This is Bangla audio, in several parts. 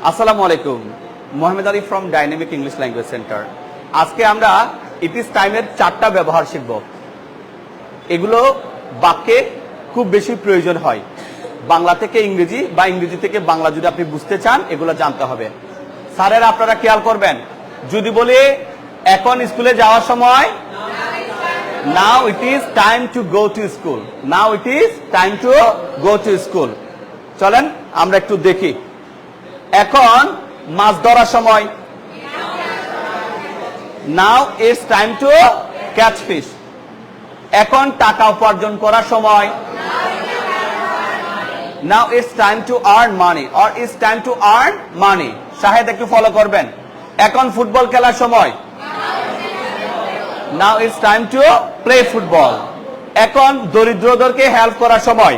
আসসালামু আলাইকুম, Mohammad Ali from dynamic English language centre. আজকে আমরা ইট ইজ টাইমের 4টা ব্যবহার শিখব। এগুলো বাক্যে খুব বেশি প্রয়োজন হয়। বাংলা থেকে ইংরেজি বা ইংরেজি থেকে বাংলা যদি আপনি বুঝতে চান, এগুলো জানতে হবে। স্যারেরা আপনারা খেয়াল করবেন, যদি বলি এখন স্কুলে যাওয়ার সময়, now it is time to go to school, now it is time to go to school. চলেন আমরা একটু দেখি। এখন মাছ ধরার সময়, now it's time to catch fish. এখন টাকা উপার্জন করার সময়, now it's time to earn money or it's time to earn money. Shahed একটু ফলো করবেন। এখন ফুটবল খেলার সময়, now it's time to play football. এখন দরিদ্রদেরকে হেল্প করার সময়,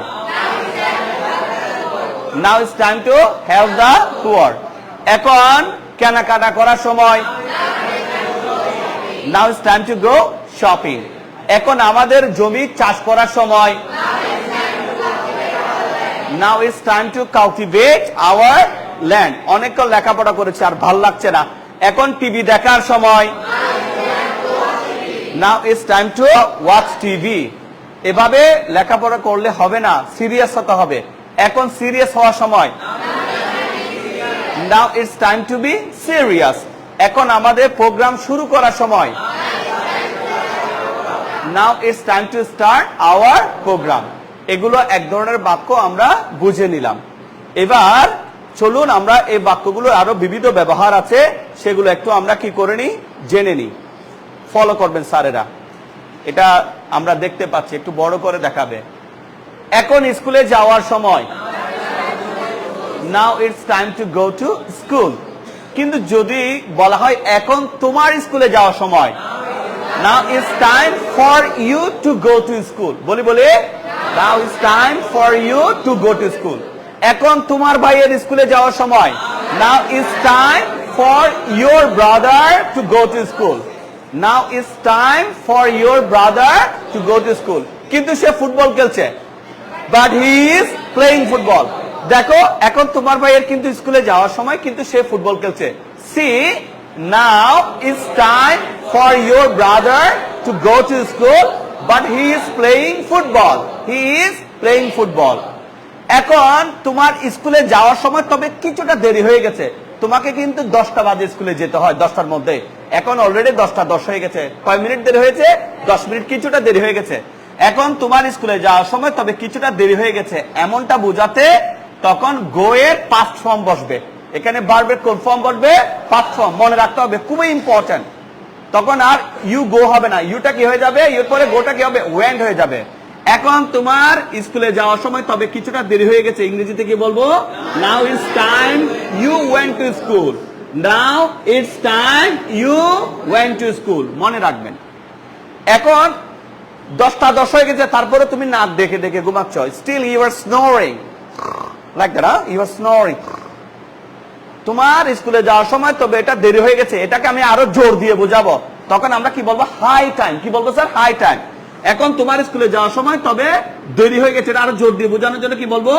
now it's time to help the poor. এখন কেনাকাটা করার সময়, now it's time to go shopping. এখন আমাদের জমি চাষ করার সময়, now it's time two cultivate our land. অনেকক্ষণ লেখাপড়া করেছে আর ভাল লাগছে না। এখন টিভি দেখার সময়, now it's time to watch TV. এভাবে লেখাপড়া করলে হবে না, সিরিয়াস হতে হবে। এখন সিরিয়াস হওয়ার সময়, now it's time to be serious. এখন আমাদের প্রোগ্রাম শুরু করার সময়, now it's time to start our program. এগুলো এক ধরনের বাক্য আমরা বুঝে নিলাম। এবার চলুন আমরা এই বাক্যগুলো আরো বিবিধ ব্যবহার আছে, সেগুলো একটু আমরা কি করে নিই, জেনে নিই। ফলো করবেন স্যারেরা। এটা আমরা দেখতে পাচ্ছি, একটু বড় করে দেখাবে। এখন স্কুলে যাওয়ার সময়, now it's time to go to school. কিন্তু যদি বলা হয় এখন তোমার স্কুলে যাওয়ার সময়, now it's time for you to go to school. বলি now it's time for you to go to school. এখন তোমার ভাইয়ের স্কুলে যাওয়ার সময়, now it's time for your brother to go to school, now it's time for your brother to go to school. কিন্তু সে ফুটবল খেলছে, but he is playing football. দেখো, এখন তোমার ভাইয়ের কিন্তু স্কুলে যাওয়ার সময়, কিন্তু সে ফুটবল খেলছে। See, now it's time for your brother to go to school, but he is playing football, he is playing football. এখন তোমার স্কুলে যাওয়ার সময়, তবে কিছুটা দেরি হয়ে গেছে। তোমাকে কিন্তু 10টা বাজে স্কুলে যেতে হয়, 10টার মধ্যে। এখন অলরেডি 10টা 10 হয়ে গেছে। কয় মিনিট দেরি হয়েছে? 10 মিনিট, কিছুটা দেরি হয়ে গেছে। এখন তোমার স্কুলে যাওয়ার সময়, তবে কিছুটা দেরি হয়ে গেছে, এমনটা বোঝাতে তখন গো এর পাস্ট ফর্ম বসবে। এখানে ভার্বের কোন ফর্ম বসবে? Past form. মনে রাখতে হবে, খুবই ইম্পর্টেন্ট। তখন আর ইউ গো হবে না, ইউটা কি হয়ে যাবে, ইউর পরে গোটা কি হবে, ওয়েন্ট হয়ে যাবে। এখন তোমার স্কুলে যাওয়ার সময়, তবে কিছুটা দেরি হয়ে গেছে, ইংরেজিতে কি বলবো? Now it's time you went to school, now it's time you went to school. মনে রাখবেন। এখন 10টা 10 হয়ে গেছে, তারপরে তুমি নাক দেখে দেখে ঘুমাচ্ছ। Still you are snoring like that, you are snoring. তোমার স্কুলে যাওয়ার সময়, তবে এটা দেরি হয়ে গেছে। এটাকে আমি আরো জোর দিয়ে বোঝাবো। তখন আমরা কি বলবো? High time. কি বলবো স্যার? High time. এখন তোমার স্কুলে যাওয়ার সময়, তবে দেরি হয়ে গেছে, এটা আরো জোর দিয়ে বোঝানোর জন্য কি বলবো?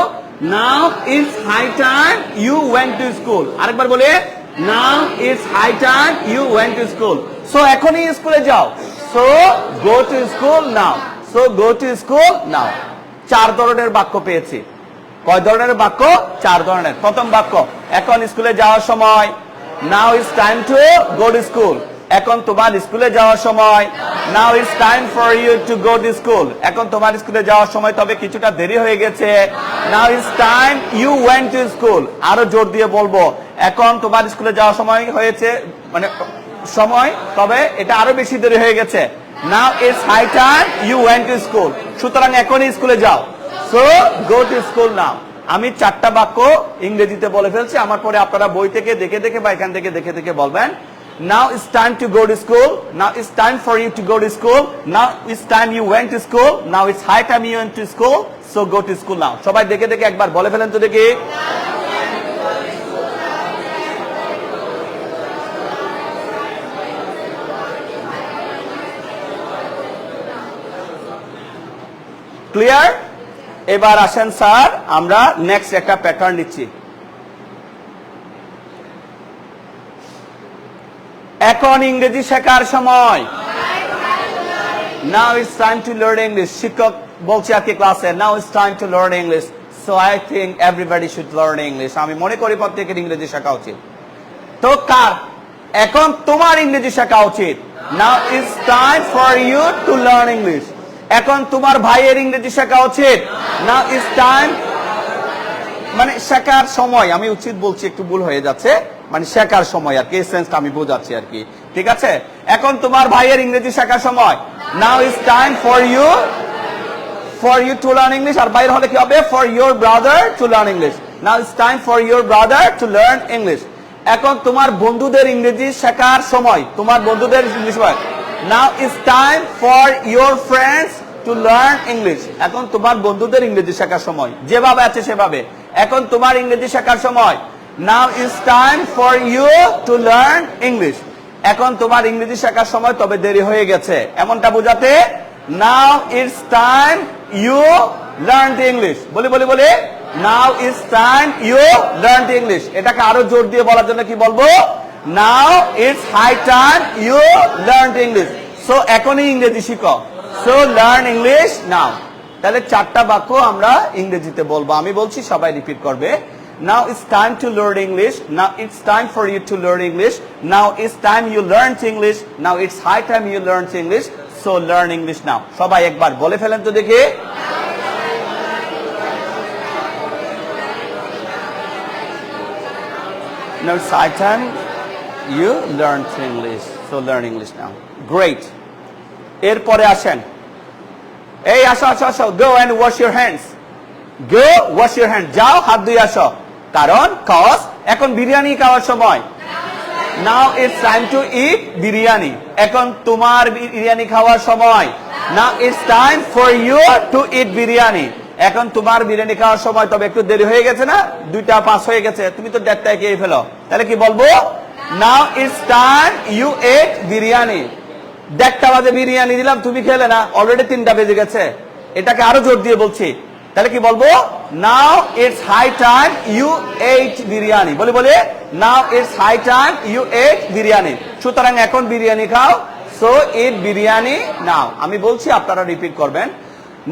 Now it's high time you went to school. আরেকবার বলে, now it's high time you went to school. So এখনই স্কুলে যাও। So go to school now. So go to school now. 4 ধরনের বাক্য পেয়েছি। কয় ধরনের বাক্য? 4 ধরনের। প্রথম বাক্য, এখন স্কুলে যাওয়ার সময়, now it's time to go to school. এখন তোমার স্কুলে যাওয়ার সময়, now it's time for you to go to school. এখন তোমার স্কুলে যাওয়ার সময়, তবে কিছুটা দেরি হয়ে গেছে, now it's time you went to school. আরো জোর দিয়ে বলবো, এখন তোমার স্কুলে যাওয়ার সময় হয়েছে, মানে সময়, তবে এটা আরো বেশি দেরি হয়ে গেছে, now it's high time you went to school. সুতরাং এখনই স্কুলে যাও। So go to school now. আমি 4টা বাক্য ইংরেজিতে বলে ফেলছি, আমার পরে আপনারা বই থেকে দেখে দেখে বা এখান থেকে দেখে দেখে বলবেন। Now it's time to go to school. Now it's time for you to go to school. Now it's time you went to school. Now it's high time you went to school. So go to school now. সবাই দেখে দেখে একবার বলে ফেলেন তো দেখি। ক্লিয়ার? এবার আসেন স্যার, আমরা নেক্সট একটা প্যাটার্ন নিচ্ছি। এখন ইংরেজি শেখার সময়। Now it's time to learn English. শিক্ষক বলছে আজকে ক্লাসে, now it's time to learn English. So I think everybody should learn English. আমি মনে করি প্রত্যেকের ইংরেজি শেখা উচিত। তো কার? এখন তোমার ইংরেজি শেখা উচিত। Now it's time for you to learn English. এখন তোমার ভাইয়ের ইংরেজি শেখা উচিত। Now it's time, মানে শেখার সময়, আমি উচিত বলছি একটু ভুল হয়ে যাচ্ছে, মানে শেখার সময় আর কি, এই সেন্সটা আমি বোঝাচ্ছি আর কি, ঠিক আছে? এখন তোমার ভাইয়ের ইংরেজি শেখার সময়। Now it's time for you to learn English. আর বাইরে হলে কি হবে? For your brother to learn English. Now it's time for your brother to learn English. এখন তোমার বন্ধুদের ইংরেজি শেখার সময়, তোমার বন্ধুদের ইংলিশ শেখার। Now it's time for your friends to learn English. এখন তোমার বন্ধুদের ইংরেজি শেখার সময়, যেভাবে আছে সেভাবে। এখন তোমার ইংরেজি শেখার সময়। Now it's time for you to learn English. এখন তোমার ইংরেজি শেখার সময়, তবে দেরি হয়ে গেছে, এমনটা বোঝাতে Now it's time you learn English. বলি Now it's time you learn English. এটাকে আরো জোর দিয়ে বলার জন্য কি বলবো? Now it's high time you learn English. So এখনই ইংরেজি শিখো। So learn English now. তাহলে চারটা বাক্য আমরা ইংরেজিতে বলবো, আমি বলছি সবাই রিপিট করবে। Now it's time to learn English. Now it's time for you to learn English. Now it's time you learn English. Now it's high time you learn English. So learn English now. সবাই একবার বলে ফেলেন তো দেখি। Now it's high time you learn English. So learn English now. Great. এরপরে আসেন, এই আসো, go and wash your hands. Go wash your hands. যাও হাত ধুয়ে আসো। কারণ cause এখন বিরিয়ানি খাওয়ার সময়। Now it's time to eat biryani. এখন তোমার বিরিয়ানি খাওয়ার সময়। Now it's time for you to eat biryani. এখন তোমার বিরিয়ানি খাওয়ার সময়, তবে একটু দেরি হয়ে গেছে না, 2:05 হয়ে গেছে, তুমি তো 1:30টায় খেয়ে ফেলো, তাহলে কি বলবো? Now it's time you ate biryani. 1:30 বাজে বিরিয়ানি দিলাম, তুমি খেলে না, অলরেডি 3টা বেজে গেছে, এটাকে আরো জোর দিয়ে বলছি, তাহলে কি বলবো? Now it's high time you ate biryani. বলে Now it's high time you ate biryani. সুতরাং এখন বিরিয়ানি খাও। So eat biryani now. আমি বলছি, আপনারা রিপিট করবেন।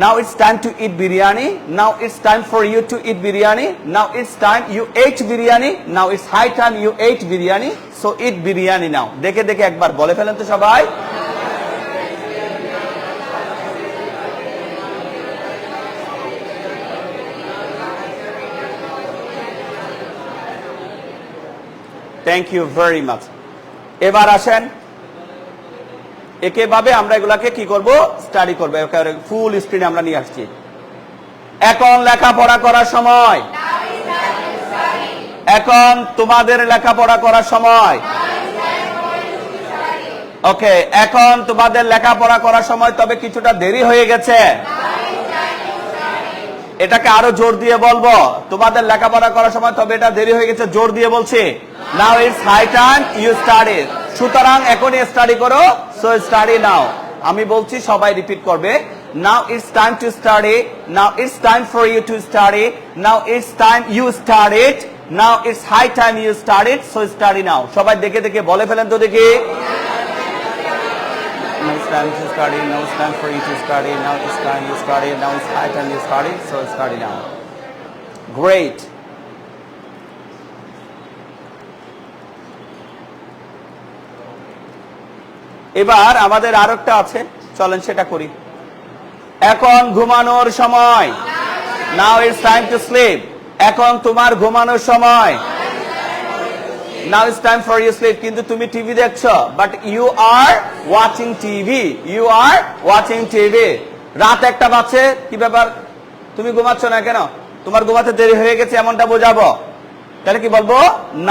Now it's time to eat biryani. Now it's time for you to eat biryani. Now it's time you ate biryani. Now it's high time you ate biryani. So eat biryani now. দেখে একবার বলে ফেলেন তো সবাই। Thank you very much. এবার আসেন, একেভাবে আমরা এগুলাকে কি করব? স্টাডি করব, ফুল স্ক্রিনে আমরা নিয়ে আসছি। এখন লেখাপড়া করার সময়। এখন তোমাদের লেখাপড়া করার সময়। ওকে, এখন তোমাদের লেখাপড়া করার সময়, তবে কিছুটা দেরি হয়ে গেছে, এটাকে আরো জোর দিয়ে বলবো। তোমাদের লেখাপড়া করার সময়, তবে এটা দেরি হয়ে গেছে, জোর দিয়ে বলছি। Now it's high time you study. সুতরাং এখনই স্টাডি করো। So study now. আমি বলছি, সবাই রিপিট করবে। Now it's time to study. Now it's time for you to study. Now it's time you studied. Now it's high time you studied. So study now. সবাই দেখে বলে ফেলেন তো দেখি। Now it's time to study. Now it's time for you to study. Now it's time you study. Now it's high time you study. So study now. Great. এবার আমাদের আরেকটা আছে, চলেন সেটা করি। এখন ঘুমানোর সময়। Now it's time to sleep. এখন তোমার ঘুমানোর সময়। Now it's time for you sleep. কিন্তু তুমি টিভি দেখছো, but you are watching TV. You are watching TV. রাত 1টা বাজছে, কি ব্যাপার, তুমি ঘুমাচ্ছ না কেন? তোমার ঘুমাতে দেরি হয়ে গেছে, এমনটা বোঝাবো। তাহলে কি বলবো?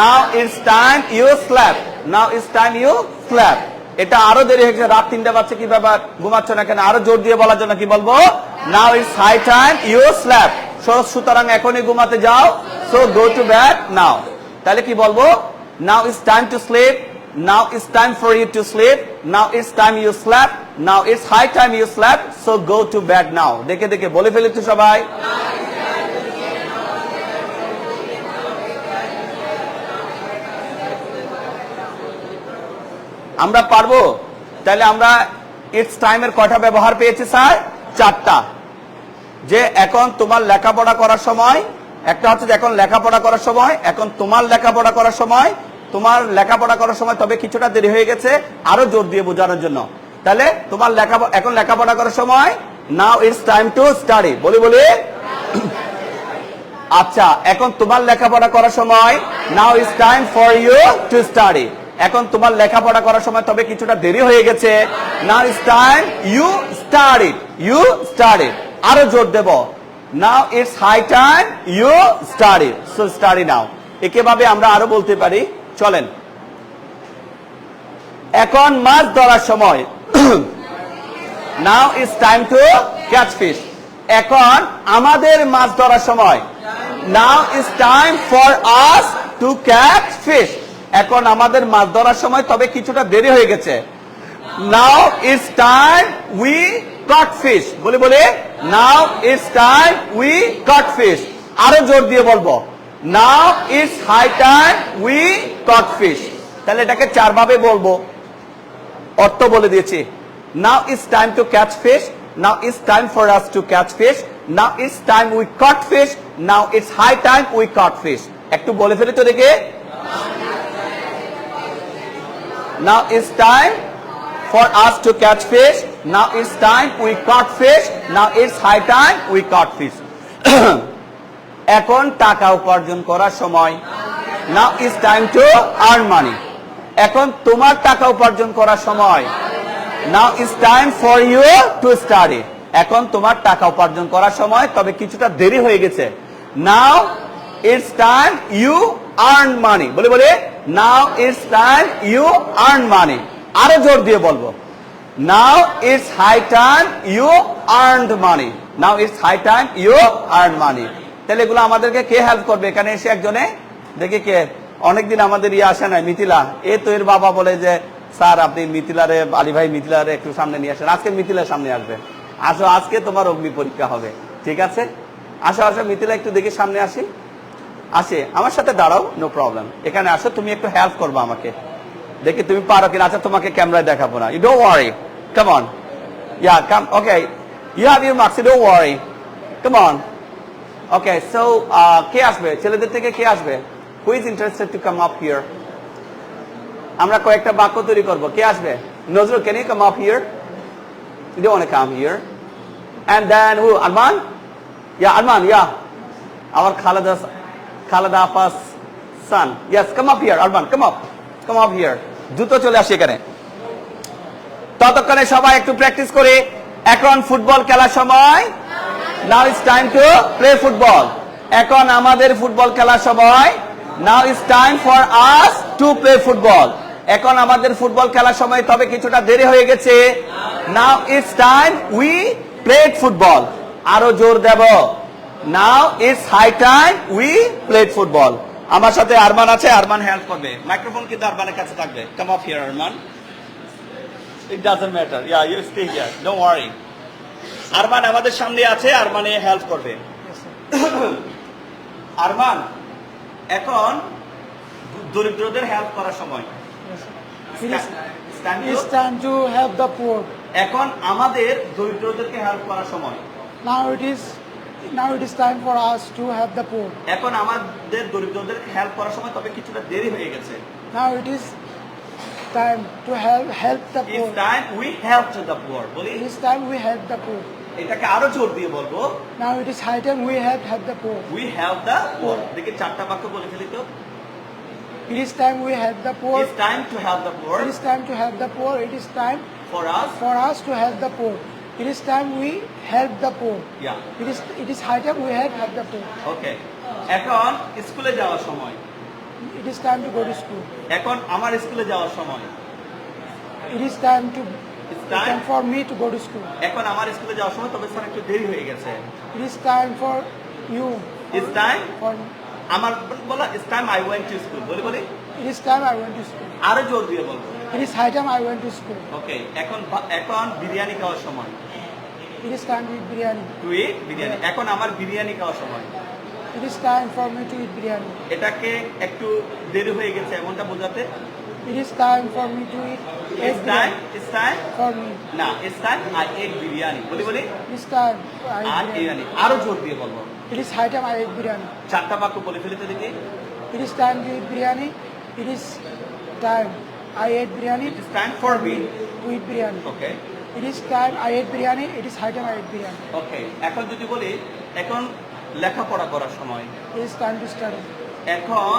Now it's time you slept. Now it's time you slept. এটা আরো দেরি হয়ে গেছে, রাত 3টা বাজছে, কি ব্যাপার, ঘুমাচ্ছ না কেন? আরো জোর দিয়ে বলার জন্য কি বলবো? Now it's high time you slept. সুতরাং এখনই ঘুমাতে যাও। So go to bed now. তাহলে কি বলবো? Now it's time to sleep. Now it's time for you to sleep. Now it's time you slept. Now it's high time you slept. So go to bed now. দেখে বলে ফেলি তো সবাই। আমরা পারবো? তাহলে আমরা ইটস টাইমের কয়টা ব্যবহার পেয়েছি স্যার? 4টা। যে এখন তোমার লেখাপড়া করার সময়, একটা হচ্ছে এখন লেখাপড়া করার সময়, এখন তোমার লেখাপড়া করার সময়, তোমার লেখাপড়া করার সময় তবে কিছুটা দেরি হয়ে গেছে, আরো জোর দিয়ে বোঝানোর জন্য। তাহলে তোমার এখন লেখাপড়া করার সময়, now it's time to study. বলি আচ্ছা, এখন তোমার লেখাপড়া করার সময়, now it's time for you to study. এখন তোমার লেখাপড়া করার সময় তবে কিছুটা দেরি হয়ে গেছে, now it's time you study. আরো জোর দেব, now it's high time you study, so study now. একেভাবে আমরা আরো বলতে পারি, চলেন। এখন মাছ ধরার সময়, now it's time to catch fish. এখন আমাদের মাছ ধরার সময়, now it's time for us to catch fish. এখন আমাদের মাছ ধরার সময় তবে কিছুটা দেরি হয়ে গেছে, now it's time we caught fish। বলে now it's time we caught fish। আরো জোর দিয়ে বলবো, now it's high time we caught fish। তাহলে এটাকে 4 ভাবে বলবো, অর্থ বলে দিয়েছি। Now it's time to catch fish, now it's time for us to catch fish, now it's time we caught fish, now it's high time we caught fish। একটু বলে ফেলি তো দেখে, now it's time for us to catch fish, now it's time we caught fish, now it's high time we caught fish। এখন টাকা উপার্জন করার সময়, now it's time to earn money। এখন তোমার টাকা উপার্জন করার সময়, now it's time for you to study। এখন তোমার টাকা উপার্জন করার সময় তবে কিছুটা দেরি হয়ে গেছে, now it's time you earn money। বলে now it's time you earn money। আরো জোর দিয়ে বলবো, now it's high time you earned money, now it's high time you earn money. তাহলে এগুলো আমাদেরকে কে হেল্প করবে? এখানে এসে একজনে দেখি কে, অনেকদিন আমাদের আসে নাই, মিথিলা। তো এর বাবা বলে যে স্যার আপনি মিথিলারে, আলী ভাই মিথিলারে একটু সামনে নিয়ে আসেন। আজকে মিথিলার সামনে আসবে, আসো, আজকে তোমার অগ্নি পরীক্ষা হবে, ঠিক আছে? আসো মিথিলা, একটু দেখি সামনে আসে, আমার সাথে দাঁড়াও, নো প্রবলেম। এখানে আসো, তুমি একটু হেল্প করবা আমাকে, দেখি তুমি পারো কিনা। আচ্ছা, তোমাকে ক্যামেরায় দেখাবো না, you don't worry, come on, yeah come, okay, you have your marks, you don't worry, come on. Okay, so কে আসবে ছেলেদের থেকে? কে আসবে? Who is interested to come up here? আমরা কয়েকটা বাক্য তৈরি করবো, কে আসবে? Nazrul, can you come up here? You don't want to come here? And then who? Arman, yeah our Khaleda আপাস son, yes, come up here, Arman, come up here। দ্রুত চলে আসি এখানে। ততক্ষণে সবাই একটু প্র্যাকটিস করে। এখন ফুটবল খেলার সময়, now it's time to play football। এখন আমাদের ফুটবল খেলার সময়, now it's time for us to play football। এখন আমাদের ফুটবল খেলার সময় তবে কিছুটা দেরি হয়ে গেছে, now it's time we played football। আরো জোর দেব, now it's high time we played football। আমার সাথে আরমান আছে, আরমান হেল্প করবে। মাইক্রোফোন কিন্তু আরমানের কাছে থাকবে। Come off here Arman, it doesn't matter, yeah you stay here, don't worry. Arman আমাদের সামনে আছে, আরমানে হেল্প করবে। আরমান, এখন দরিদ্রদের হেল্প করার সময়, It's time to help the poor. এখন আমাদের দরিদ্রদেরকে হেল্প করার সময়, Now it is time for us to help the poor. এখন আমাদের দরিদ্রদেরকে হেল্প করার সময় তবে কিছুটা দেরি হয়ে গেছে, Now it is time to help the poor. It's time we helped the poor। বলি, It is time we help the poor. এটাকে আরো জোর দিয়ে বলবো, Now it is high time we help the poor. we help the poor। দেখি 4টা বাক্য বলে ফেলি তো। It is time we help the poor. It's time to help the poor It is time to help the poor. It is time for us, for us to help the poor. It is time we help the poor. yeah, It is high time we help the poor. okay। এখন স্কুলে যাওয়ার সময়, It is time to go to school. এখন আমার স্কুলে যাওয়ার সময়, It is time it's time, time for me to go to school. এখন আমার স্কুলে যাওয়ার সময় তবে স্যার একটু দেরি হয়ে গেছে, It is time for you. it's time, For আমার বলা it's time I went to school। বলি it is time I went to school. আরো জোর দিয়ে বলবো, It is high time I went to school. ওকে। এখন বিরিয়ানি খাওয়ার সময়, It is time to eat biryani. To eat biryani, এখন আমার বিরিয়ানি খাওয়ার সময়, It is time for me to eat biryani. এটাকে একটু দেরি হয়ে গেছে এমনটা বোঝাতে, It is time for me to eat egg It's time. biryani. It's time. For me. না, it's time I ate biryani. বলি বলি। It is time I R eat biryani. Biryani. আরো জোর দিয়ে বলবো। It is high time I eat biryani. চারটা বাক্য বলে ফেলি তো দেখি। It is time to eat biryani. It is time I ate biryani. It is time for me. To eat biryani. Okay. It is time I ate biryani. It is high time I ate biryani. Okay. এখন যদি বলি এখন লেখাপড়া করার সময়। It is time to study. এখন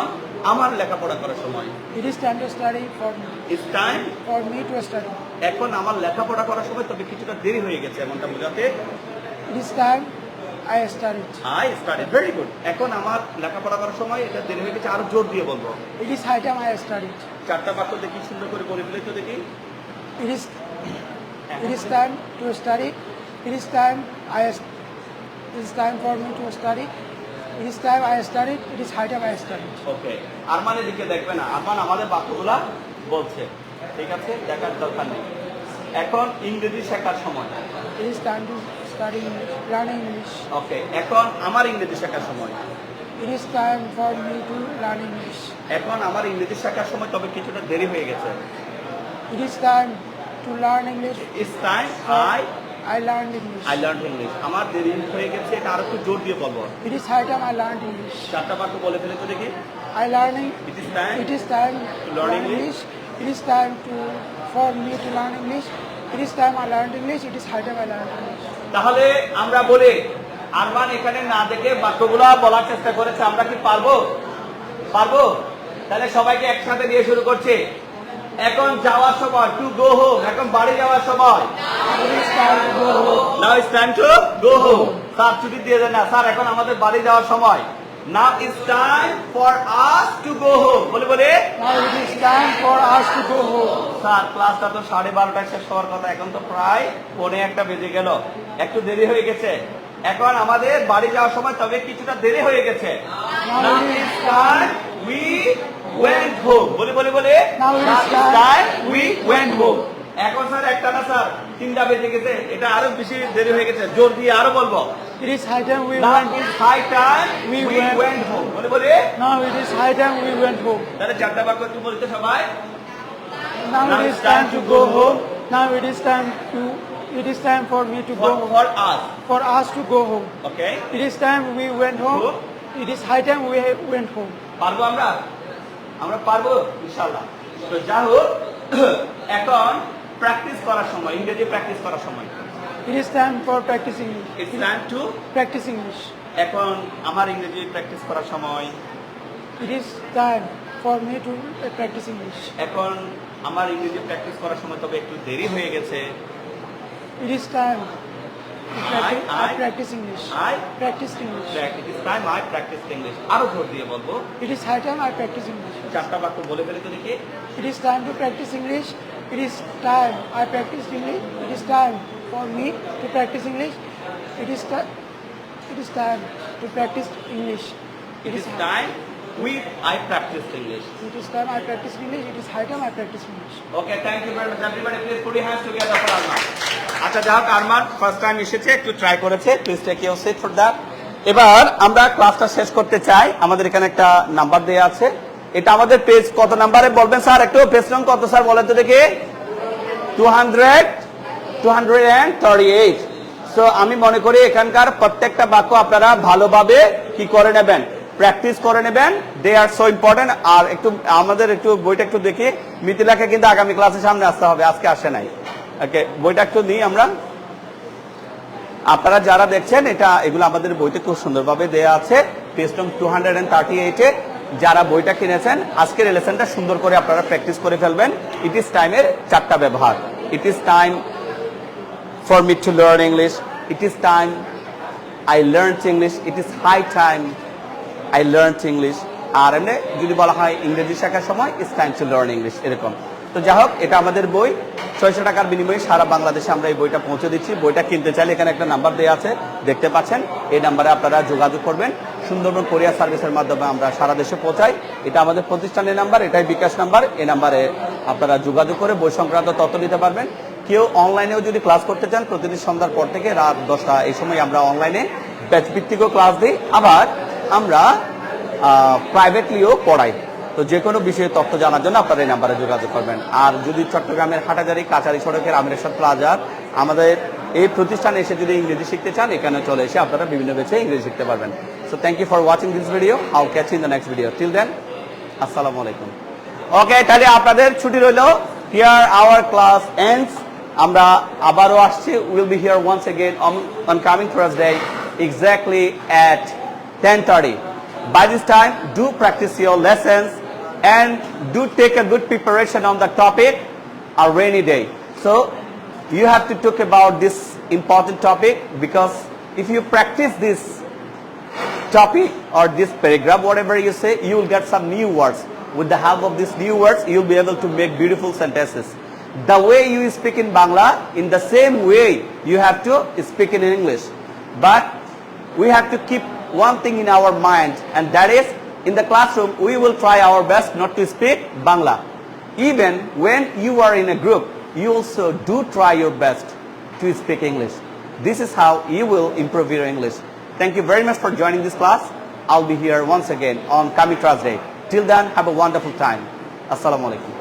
আমার লেখাপড়া করার সময়। It is time to study for me. It's time For me to study. এখন আমার লেখাপড়া করার সময় তবে কিছুটা দেরি হয়ে গেছে এমনটা বোঝাতে It is time I studied. I started very good এখন আমার লেখাপড়া করার সময় এটা দেরি হয়ে গেছে আরো জোর দিয়ে বলবো It is high time I studied. চারটা বাক্য দেখি সুন্দর করে বলে ফেলি তো দেখি It is time to study. It is time it is time for me to study. It is time I studied. It is high time I studied. ওকে আরমানের দিকে দেখবে না আরমান আমাদের বাক্যগুলা বলছে ঠিক আছে দেখার দরকার নেই এখন ইংরেজি শেখার সময় It is time to study English, learn English. ওকে এখন আমার ইংরেজি শেখার সময় It is time for me to learn English. এখন আমার ইংরেজি শেখার সময় তবে কিছুটা দেরি হয়ে গেছে It is time to learn English. It's time I learned English. I learned English আমার দেরি হয়ে গেছে এটা আরো একটু জোর দিয়ে বলবো It is high time I learned English. চারটা বাক্য বলে ফেলে তো দেখি I learning. It is time It is time To learn English. It is time for me to learn English. It is time I learned English. It is high time I learned English. তাহলে আমরা বলি আরমান এখানে না দেখে বাক্যগুলো বলার চেষ্টা করেছে আমরা কি পারবো পারবো তাহলে সবাইকে একসাথে দিয়ে শুরু করছি এখন যাওয়ার সময় টু গো হোম এখন বাড়ি যাওয়ার সময় It is time to go home. Now it's time to go home sir ছুটি দিয়ে দেন না স্যার এখন আমাদের বাড়ি যাওয়ার সময় now it's time for us to go home বলে বলে Now it is time for us to go home. Sir ক্লাসটা তো 12:30 শেষ হওয়ার কথা এখন তো প্রায় 1:45 বেজে গেল একটু দেরি হয়ে গেছে এখন আমাদের বাড়ি যাওয়ার সময় তবে কিছুটা দেরি হয়ে গেছে Now it is time. we went home বলে বলে বলে Now it is Now time. we went home এখন স্যার একটা না স্যার 3টা বেজে গেছে এটা আরো বেশি দেরি হয়ে gেছে জোর দিয়ে আরো বলবো It is high time we Now went. is high time We we went- went home বলে বলে Now it is high time we went home. তাহলে চারটা বাক্য একটু বলতে সবাই Now Now it is time to go home. Now it is time to. It is time for me to go home. for us For us to go home. okay It is time we went home. It is high time we went home. পারবো আমরা আমরা পারবো ইনশাআল্লাহ তো যা হোক এখন প্র্যাকটিস করার সময় ইংরেজি প্র্যাকটিস করার সময় It is time for practicing. It's time two Practice English. এখন আমার ইংরেজি প্র্যাকটিস করার সময় It is time for me to practice English. এখন আমার ইংরেজি প্র্যাকটিস করার সময় তবে একটু দেরি হয়ে গেছে It is time to practice, I- I practice English. I Practice English. It is time I practice English আরো জোর দিয়ে বলবো It is high time I practice English. চারটা বাক্য বলে ফেলে তো দেখি It is time to practice English. It is time I practice English. It is time for me to practice English. It is time to practice English. It is time I practiced English. It is time I practice English. It is high time I practice English. Okay, thank you very much. Everybody, please put your hands together for Arman. আচ্ছা যাই হোক আরমান ফার্স্ট টাইম এসেছে একটু ট্রাই করেছে please take your seat for that এবার আমরা ক্লাসটা শেষ করতে চাই আমাদের এখানে একটা নাম্বার দেয়া আছে এটা আমাদের পেজ কত নাম্বারে বলবেন স্যার একটু পেজ নং কত স্যার বলেন তো দেখি 238 সো আমি মনে করি এখানকার প্রত্যেকটা বাক্য আপনারা ভালোভাবে কি করে নেবেন প্র্যাকটিস করে নেবেন দে আর সো ইম্পর্টেন্ট আর একটু আমাদের একটু বইটা একটু দেখি মিথিলাকে কিন্তু আগামী ক্লাসের সামনে আসতে হবে আজকে আসে নাই ওকে বইটা একটু নিই আমরা আপনারা যারা দেখছেন এটা এগুলো আমাদের বইতে খুব সুন্দরভাবে দেয়া আছে পেজ নং 238 এ যারা বইটা কিনেছেন আজকের লেসনটা সুন্দর করে আপনারা প্র্যাকটিস করে ফেলবেন ইট ইজ টাইমের চারটা ব্যবহার ইট is time for me to learn English. It is time I learned English. It is high time I learned English. আর এমনি যদি বলা হয় ইংরেজি শেখার সময় it's time to learn English এরকম তো যাই হোক এটা আমাদের বই 600 টাকার বিনিময়ে সারা বাংলাদেশে আমরা এই বইটা পৌঁছে দিচ্ছি বইটা কিনতে চাইলে এখানে একটা নাম্বার দেওয়া আছে দেখতে পাচ্ছেন এই নাম্বারে আপনারা যোগাযোগ করবেন সুন্দরবন কোরিয়ার সার্ভিসের মাধ্যমে আমরা সারা দেশে পৌঁছাই এটা আমাদের প্রতিষ্ঠানের নাম্বার এটাই বিকাশ নাম্বার এই নাম্বারে আপনারা যোগাযোগ করে বই সংক্রান্ত তথ্য নিতে পারবেন কেউ অনলাইনেও যদি ক্লাস করতে চান প্রতিদিন সন্ধ্যার পর থেকে রাত 10টা এই সময় আমরা অনলাইনে ব্যাচ ভিত্তিকও ক্লাস দিই আবার আমরা প্রাইভেটলিও পড়াই তো যে কোনো বিষয়ে তথ্য জানার জন্য আপনারা এই নাম্বারে যোগাযোগ করবেন। আর যদি চট্টগ্রামের হাটাজারি কাচারি সড়কের আমির এরশাদ প্লাজার আমাদের এই প্রতিষ্ঠানে এসে যদি ইংরেজি শিখতে চান, এখানে চলে এসে আপনারা বিভিন্ন বেচে ইংরেজি শিখতে পারবেন। So thank you for watching this video. I will catch you in the next video. Till then, আসসালামু আলাইকুম। ওকে, তাহলে আপনাদের ছুটি রইল। Here our class ends. আমরা আবারও আসছি। Will be here once again on coming Thursday exactly at 10:30. By this time, do practice your lessons and do take a good preparation on the topic a rainy day. So you have to talk about this important topic, because if you practice this topic or this paragraph, whatever you say, you will get some new words. With the help of these new words, you will be able to make beautiful sentences. The way you speak in Bangla, in the same way you have to speak in English. But we have to keep one thing in our mind, and that is, in the classroom we will try our best not to speak Bangla. Even when you are in a group, you also do try your best to speak English. This is how you will improve your English. Thank you very much for joining this class. I'll be here once again on coming Thursday. Till then, have a wonderful time. Assalamu alaikum.